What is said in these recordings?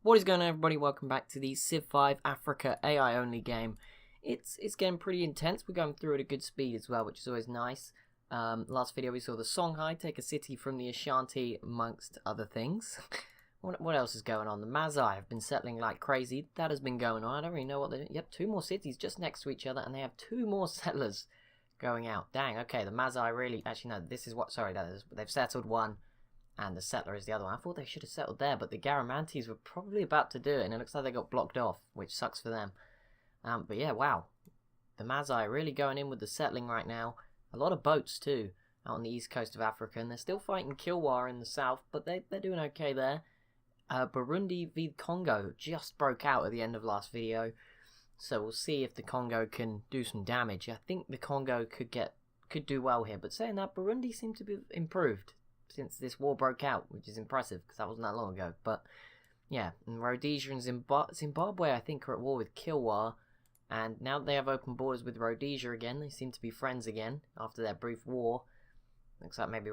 What is going on, everybody? Welcome back to the Civ 5 Africa AI only game. It's getting pretty intense. We're going through at a good speed as well, which is always nice. Last video we saw the Songhai take a city from the Ashanti, amongst other things. What else is going on? The Mazai have been settling like crazy. That has been going on. I don't really know what they're doing. Yep, 2 more cities just next to each other, and they have 2 more settlers going out. Dang, okay, the Mazai really... Actually, no, this is what... Sorry, they've settled 1. And the settler is the other one. I thought they should have settled there, but the Garamantes were probably about to do it, and it looks like they got blocked off, which sucks for them. But yeah, wow. The Mazai are really going in with the settling right now. A lot of boats, too, out on the east coast of Africa, and they're still fighting Kilwa in the south, but they're doing okay there. Burundi v Congo just broke out at the end of last video, so we'll see if the Congo can do some damage. I think the Congo could do well here, but saying that, Burundi seemed to be improved since this war broke out, which is impressive, because that wasn't that long ago. But, yeah, and Rhodesia and Zimbabwe, I think, are at war with Kilwa, and now that they have open borders with Rhodesia again, they seem to be friends again, after their brief war. Looks like maybe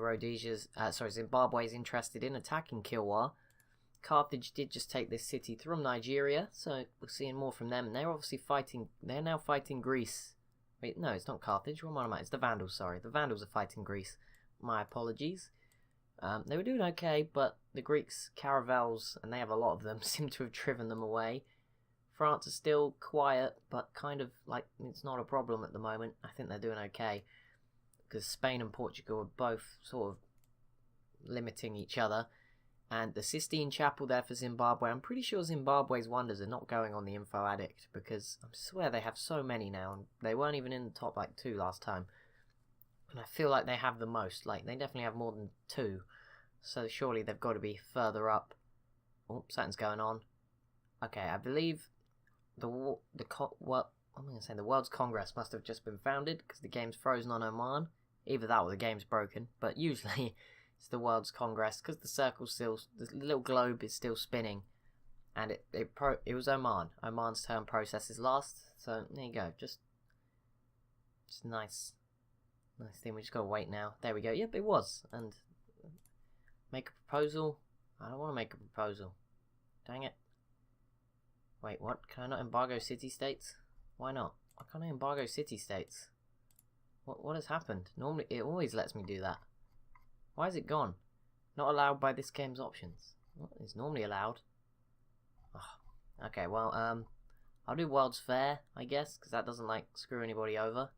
Zimbabwe's interested in attacking Kilwa. Carthage did just take this city from Nigeria, so we're seeing more from them, and they're obviously fighting, they're now fighting Greece. Wait, no, it's not Carthage, what am I? It's the Vandals, sorry, the Vandals are fighting Greece. My apologies. They were doing okay, but the Greeks' caravels, and they have a lot of them, seem to have driven them away. France is still quiet, but kind of like it's not a problem at the moment. I think they're doing okay, because Spain and Portugal are both sort of limiting each other. And the Sistine Chapel there for Zimbabwe, I'm pretty sure Zimbabwe's wonders are not going on the Info Addict, because I swear they have so many now, and they weren't even in the top like 2 last time. And I feel like they have the most. Like, they definitely have more than 2. So surely they've got to be further up. Oh, something's going on. Okay, I believe the World's Congress must have just been founded, because the game's frozen on Oman. Either that or the game's broken. But usually it's the World's Congress, because the circle's still... The little globe is still spinning. And it was Oman. Oman's term processes last. So, there you go. Just nice. Nice thing, we just gotta wait now. There we go. Yep, it was. And make a proposal. I don't want to make a proposal. Dang it. Wait, what? Can I not embargo city-states? Why not? Why can't I embargo city-states? What has happened? Normally, it always lets me do that. Why is it gone? Not allowed by this game's options. What is normally allowed? Oh. Okay, well, I'll do World's Fair, I guess, because that doesn't, like, screw anybody over.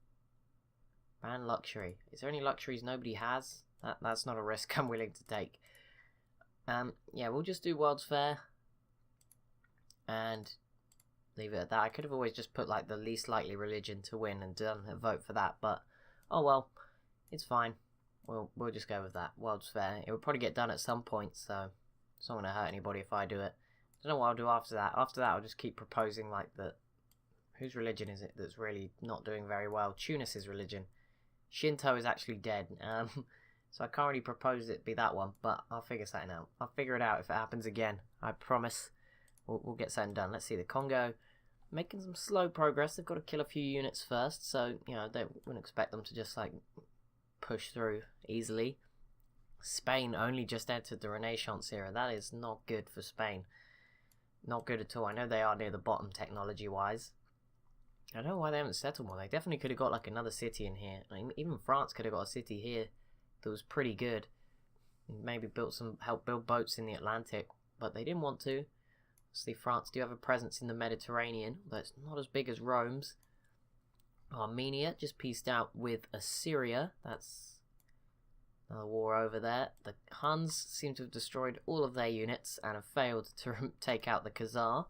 Ban luxury. Is there any luxuries nobody has? That's not a risk I'm willing to take. Yeah, we'll just do World's Fair. And leave it at that. I could have always just put like the least likely religion to win and done a vote for that, but oh well. It's fine. We'll just go with that. World's Fair. It will probably get done at some point, so it's not gonna hurt anybody if I do it. Don't know what I'll do after that. After that I'll just keep proposing like the whose religion is it that's really not doing very well? Tunis's religion. Shinto is actually dead, so I can't really propose it be that one, but I'll figure something out. I'll figure it out if it happens again. I promise. We'll get something done. Let's see, the Congo making some slow progress. They've got to kill a few units first, so you know they wouldn't expect them to just like push through easily. Spain only just entered the Renaissance era. That is not good for Spain. Not good at all. I know they are near the bottom technology-wise. I don't know why they haven't settled more. They definitely could have got like another city in here. I mean, even France could have got a city here that was pretty good. Maybe help build boats in the Atlantic, but they didn't want to. See, France do have a presence in the Mediterranean, though it's not as big as Rome's. Armenia just pieced out with Assyria. That's another war over there. The Huns seem to have destroyed all of their units and have failed to take out the Khazar,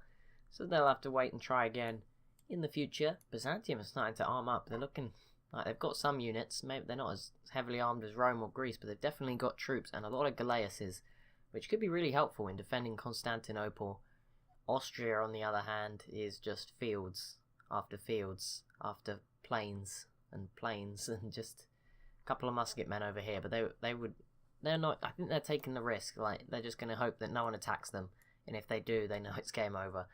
so they'll have to wait and try again in the future. Byzantium is starting to arm up. They're looking like they've got some units. Maybe they're not as heavily armed as Rome or Greece, but they've definitely got troops and a lot of galleasses, which could be really helpful in defending Constantinople. Austria, on the other hand, is just fields after plains and plains, and just a couple of musket men over here. But they're not. I think they're taking the risk. Like they're just going to hope that no one attacks them, and if they do, they know it's game over.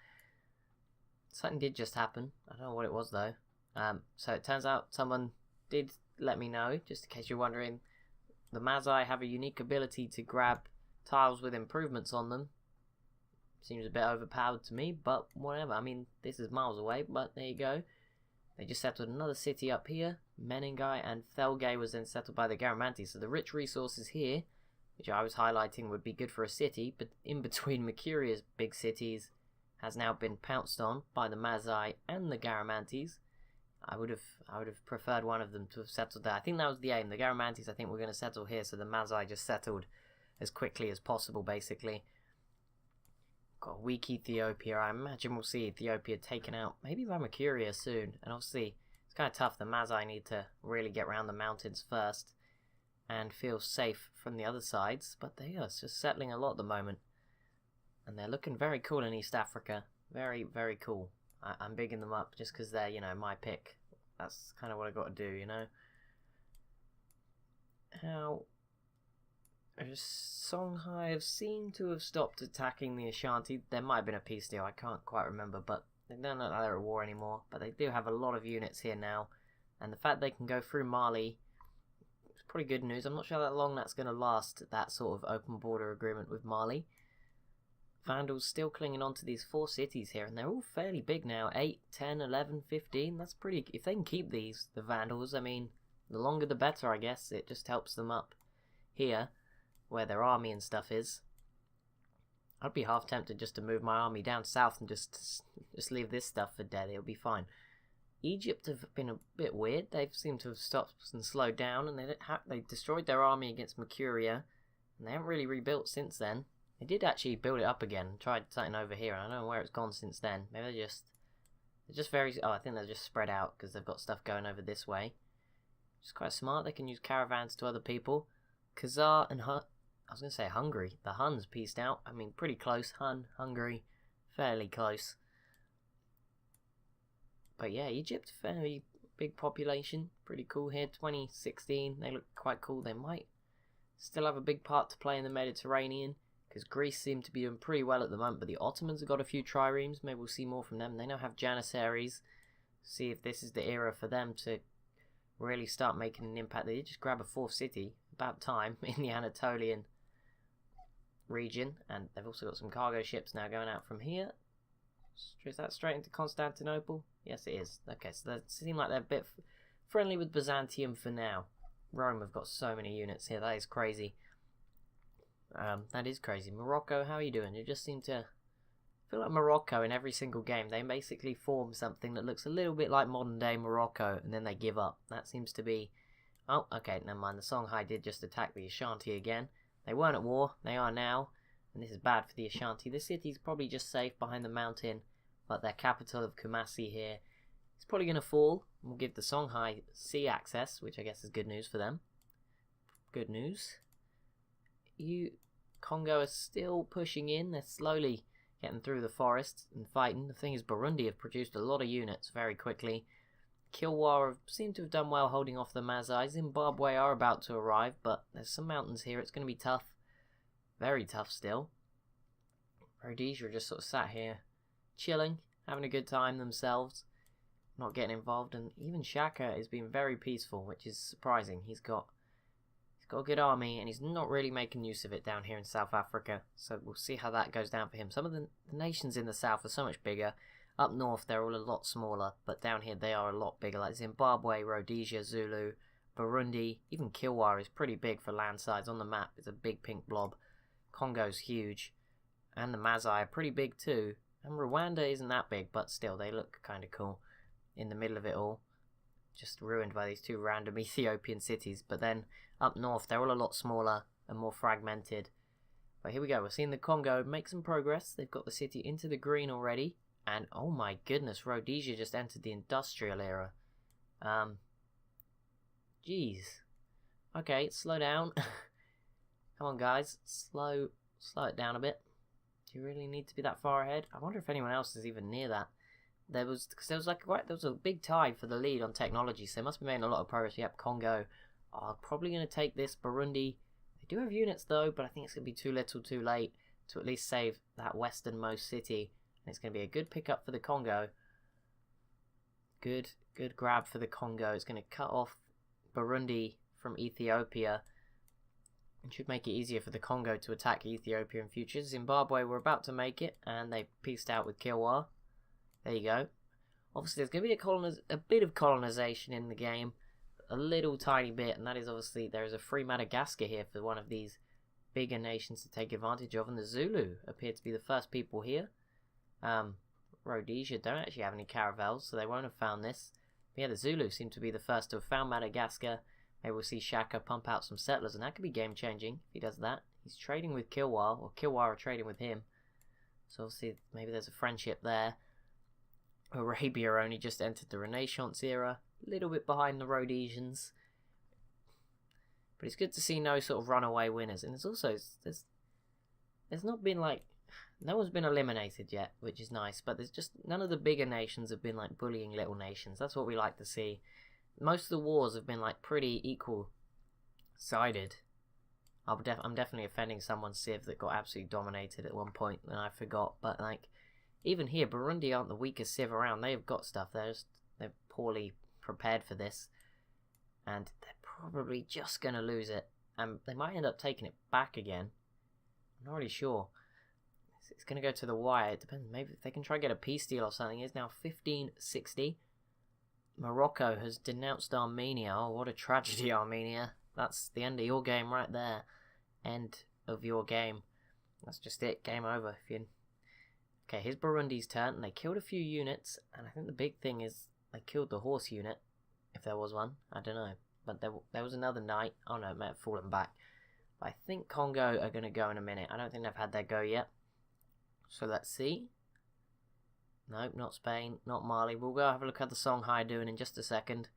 Something did just happen. I don't know what it was though. So it turns out someone did let me know, just in case you're wondering. The Mazai have a unique ability to grab tiles with improvements on them. Seems a bit overpowered to me, but whatever. I mean, this is miles away, but there you go. They just settled another city up here. Menengai and Thelgay was then settled by the Garamantes. So the rich resources here, which I was highlighting would be good for a city, but in between Mercuria's big cities, has now been pounced on by the Mazai and the Garamantes. I would have preferred one of them to have settled there. I think that was the aim. The Garamantes, I think, were going to settle here, so the Mazai just settled as quickly as possible, basically. Got a weak Ethiopia. I imagine we'll see Ethiopia taken out, maybe by Mercuria soon. And obviously, it's kind of tough. The Mazai need to really get around the mountains first and feel safe from the other sides. But they are just settling a lot at the moment. And they're looking very cool in East Africa. Very, very cool. I'm bigging them up just because they're, you know, my pick. That's kind of what I got to do, you know. How... Songhai have seemed to have stopped attacking the Ashanti. There might have been a peace deal, I can't quite remember, but they don't look like they're at war anymore. But they do have a lot of units here now. And the fact they can go through Mali is pretty good news. I'm not sure how long that's going to last, that sort of open border agreement with Mali. Vandals still clinging on to these 4 cities here, and they're all fairly big now. 8, 10, 11, 15. That's pretty... If they can keep these, the Vandals, I mean, the longer the better, I guess. It just helps them up here, where their army and stuff is. I'd be half tempted just to move my army down south and just leave this stuff for dead. It'll be fine. Egypt have been a bit weird. They've seemed to have stopped and slowed down, and they destroyed their army against Mercuria, and they haven't really rebuilt since then. They did actually build it up again and tried something over here, and I don't know where it's gone since then. Maybe they're just very... Oh, I think they're just spread out because they've got stuff going over this way. Which is quite smart. They can use caravans to other people. Khazar and I was going to say Hungary. The Huns pieced out. I mean, pretty close. Hungary, fairly close. But yeah, Egypt, fairly big population. Pretty cool here. 2016. They look quite cool. They might still have a big part to play in the Mediterranean, because Greece seemed to be doing pretty well at the moment, but the Ottomans have got a few triremes. Maybe we'll see more from them. They now have Janissaries. See if this is the era for them to really start making an impact. They did just grab a 4th city, about time, in the Anatolian region. And they've also got some cargo ships now going out from here. Is that straight into Constantinople? Yes, it is. Okay, so they seem like they're a bit friendly with Byzantium for now. Rome have got so many units here. That is crazy. That is crazy. Morocco, how are you doing? You just seem to feel like Morocco in every single game. They basically form something that looks a little bit like modern day Morocco, and then they give up. That seems to be... Oh, okay, never mind. The Songhai did just attack the Ashanti again. They weren't at war. They are now, and this is bad for the Ashanti. The city's probably just safe behind the mountain, but their capital of Kumasi here is probably going to fall. We'll give the Songhai sea access, which I guess is good news for them. Good news. Congo are still pushing in. They're slowly getting through the forest and fighting. The thing is, Burundi have produced a lot of units very quickly. Kilwa seem to have done well holding off the Mazai. Zimbabwe are about to arrive, but there's some mountains here. It's going to be tough. Very tough still. Rhodesia are just sort of sat here chilling, having a good time themselves, not getting involved. And even Shaka is being very peaceful, which is surprising. He's got a good army, and he's not really making use of it down here in South Africa. So we'll see how that goes down for him. Some of the nations in the south are so much bigger. Up north, they're all a lot smaller, but down here they are a lot bigger. Like Zimbabwe, Rhodesia, Zulu, Burundi, even Kilwa is pretty big for land size on the map. It's a big pink blob. Congo's huge, and the Mazai are pretty big too. And Rwanda isn't that big, but still, they look kind of cool in the middle of it all. Just ruined by these 2 random Ethiopian cities. But then up north, they're all a lot smaller and more fragmented. But here we go. We're seeing the Congo make some progress. They've got the city into the green already. And oh my goodness, Rhodesia just entered the industrial era. Jeez. Okay, slow down. Come on, guys. Slow it down a bit. Do you really need to be that far ahead? I wonder if anyone else is even near that. There was a big tide for the lead on technology, so they must be making a lot of progress. Yep, Congo are probably going to take this. Burundi, they do have units though, but I think it's going to be too little too late to at least save that westernmost city. And it's going to be a good pickup for the Congo. Good grab for the Congo. It's going to cut off Burundi from Ethiopia. It should make it easier for the Congo to attack Ethiopia in future. Zimbabwe were about to make it, and they peaced out with Kilwa. There you go. Obviously, there's going to be a bit of colonization in the game. A little tiny bit, and that is obviously there is a free Madagascar here for one of these bigger nations to take advantage of, and the Zulu appear to be the first people here. Rhodesia don't actually have any caravels, so they won't have found this. But yeah, the Zulu seem to be the first to have found Madagascar. Maybe we'll see Shaka pump out some settlers, and that could be game-changing if he does that. He's trading with Kilwa, or Kilwa are trading with him. So obviously, maybe there's a friendship there. Arabia only just entered the Renaissance era, a little bit behind the Rhodesians. But it's good to see no sort of runaway winners. And there's also, there's not been like, no one's been eliminated yet, which is nice. But there's just, none of the bigger nations have been like bullying little nations. That's what we like to see. Most of the wars have been like pretty equal-sided. I'm definitely offending someone, Civ, that got absolutely dominated at one point, and I forgot. But like, even here, Burundi aren't the weakest Civ around. They've got stuff. They're poorly prepared for this, and they're probably just gonna lose it. And they might end up taking it back again. I'm not really sure. It's gonna go to the wire. It depends. Maybe if they can try and get a peace deal or something. It's now 1560. Morocco has denounced Armenia. Oh, what a tragedy, Armenia. That's the end of your game right there. End of your game. That's just it. Game over. Okay, here's Burundi's turn. They killed a few units, and I think the big thing is they killed the horse unit, if there was one. I don't know. But there was another knight. Oh no, it may have fallen back. But I think Congo are going to go in a minute. I don't think they've had their go yet. So let's see. Nope, not Spain, not Mali. We'll go have a look at the Songhai doing in just a second.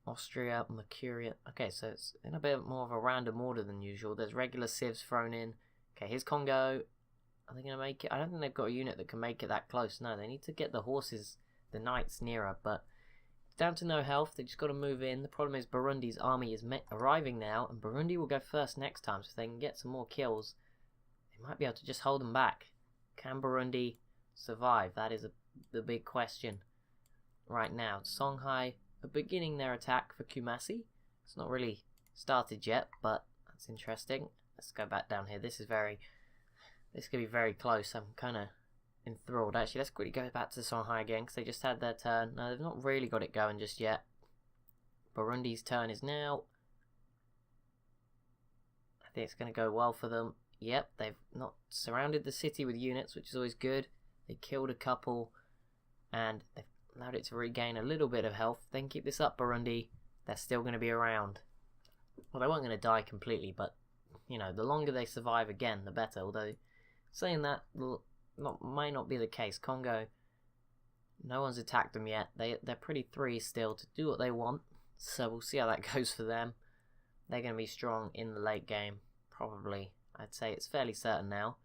Austria, Mercuria. Okay, so it's in a bit more of a random order than usual. There's regular civs thrown in. Okay, here's Congo. Are they going to make it? I don't think they've got a unit that can make it that close. No, they need to get the horses, the knights, nearer. But it's down to no health. They just got to move in. The problem is Burundi's army is arriving now, and Burundi will go first next time. So if they can get some more kills, they might be able to just hold them back. Can Burundi survive? That is the big question right now. Songhai are beginning their attack for Kumasi. It's not really started yet, but that's interesting. Let's go back down here. This could be very close. I'm kind of enthralled. Actually, let's quickly go back to Songhai again, because they just had their turn. No, they've not really got it going just yet. Burundi's turn is now. I think it's going to go well for them. Yep, they've not surrounded the city with units, which is always good. They killed a couple, and they've allowed it to regain a little bit of health. Then keep this up, Burundi. They're still going to be around. Well, they weren't going to die completely, but, you know, the longer they survive again, the better. Although, saying that might not be the case. Congo, no one's attacked them yet. They're pretty free still to do what they want. So we'll see how that goes for them. They're going to be strong in the late game, probably. I'd say it's fairly certain now.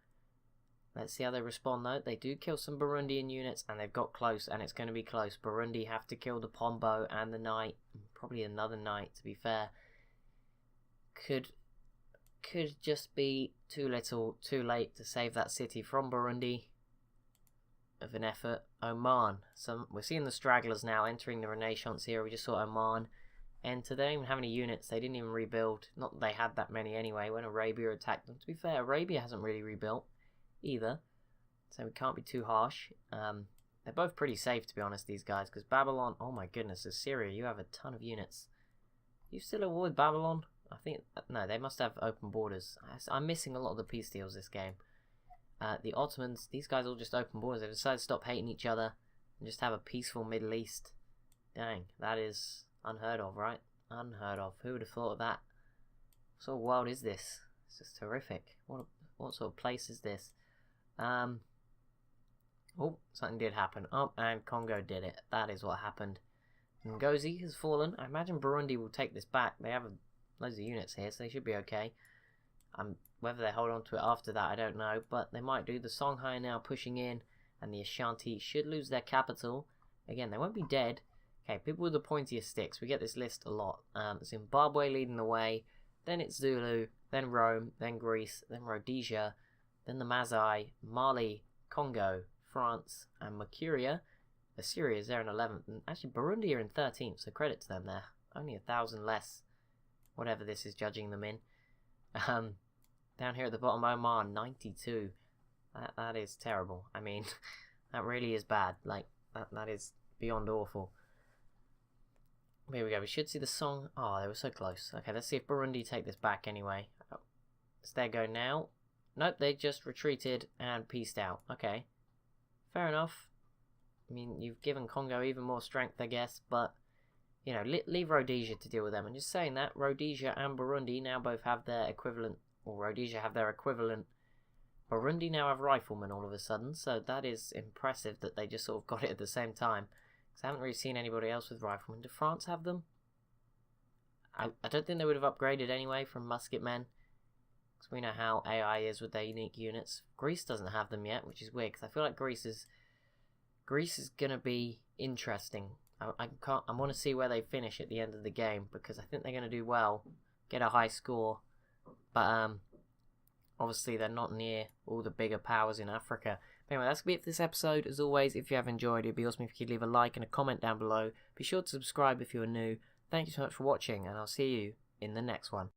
Let's see how they respond though. They do kill some Burundian units, and they've got close, and it's going to be close. Burundi have to kill the Pombo and the knight. Probably another knight, to be fair. Could just be too little, too late to save that city from Burundi. Of an effort. Oman. We're seeing the stragglers now entering the Renaissance era. We just saw Oman enter. They don't even have any units. They didn't even rebuild. Not that they had that many anyway when Arabia attacked them. To be fair, Arabia hasn't really rebuilt either, so we can't be too harsh. They're both pretty safe, to be honest, these guys, because Babylon, oh my goodness, Assyria, you have a ton of units. You still at war with Babylon? I think, no, they must have open borders. I'm missing a lot of the peace deals this game. The Ottomans, these guys all just open borders. They've decided to stop hating each other and just have a peaceful Middle East. Dang, that is unheard of, right? Unheard of. Who would have thought of that? What sort of world is this? It's just terrific. What sort of place is this? Oh, something did happen. Oh, and Congo did it. That is what happened. Ngozi has fallen. I imagine Burundi will take this back. They have loads of units here, so they should be okay. Whether they hold on to it after that, I don't know. But they might do. The Songhai now pushing in, and the Ashanti should lose their capital. Again, they won't be dead. Okay, people with the pointiest sticks. We get this list a lot. Zimbabwe leading the way. Then it's Zulu. Then Rome. Then Greece. Then Rhodesia. Then the Masai, Mali, Congo, France, and Mercuria. Assyria is there in 11th, and actually Burundi are in 13th, so credit to them there. Only 1,000 less, whatever this is judging them in. Down here at the bottom, Oman, 92. That is terrible. I mean, that really is bad. Like, that is beyond awful. Here we go. We should see the song. Oh, they were so close. Okay, let's see if Burundi take this back anyway. It's their go now. Nope, they just retreated and peaced out. Okay. Fair enough. I mean, you've given Congo even more strength, I guess, but, you know, leave Rhodesia to deal with them. And just saying that, Rhodesia and Burundi now both have their equivalent, or Rhodesia have their equivalent. Burundi now have riflemen all of a sudden, so that is impressive that they just sort of got it at the same time. Because I haven't really seen anybody else with riflemen. Do France have them? I don't think they would have upgraded anyway from musket men. Because we know how AI is with their unique units. Greece doesn't have them yet, which is weird, because I feel like Greece is going to be interesting. I want to see where they finish at the end of the game, because I think they're going to do well, get a high score. But, obviously, they're not near all the bigger powers in Africa. But anyway, that's going to be it for this episode. As always, if you have enjoyed, it'd be awesome if you could leave a like and a comment down below. Be sure to subscribe if you're new. Thank you so much for watching, and I'll see you in the next one.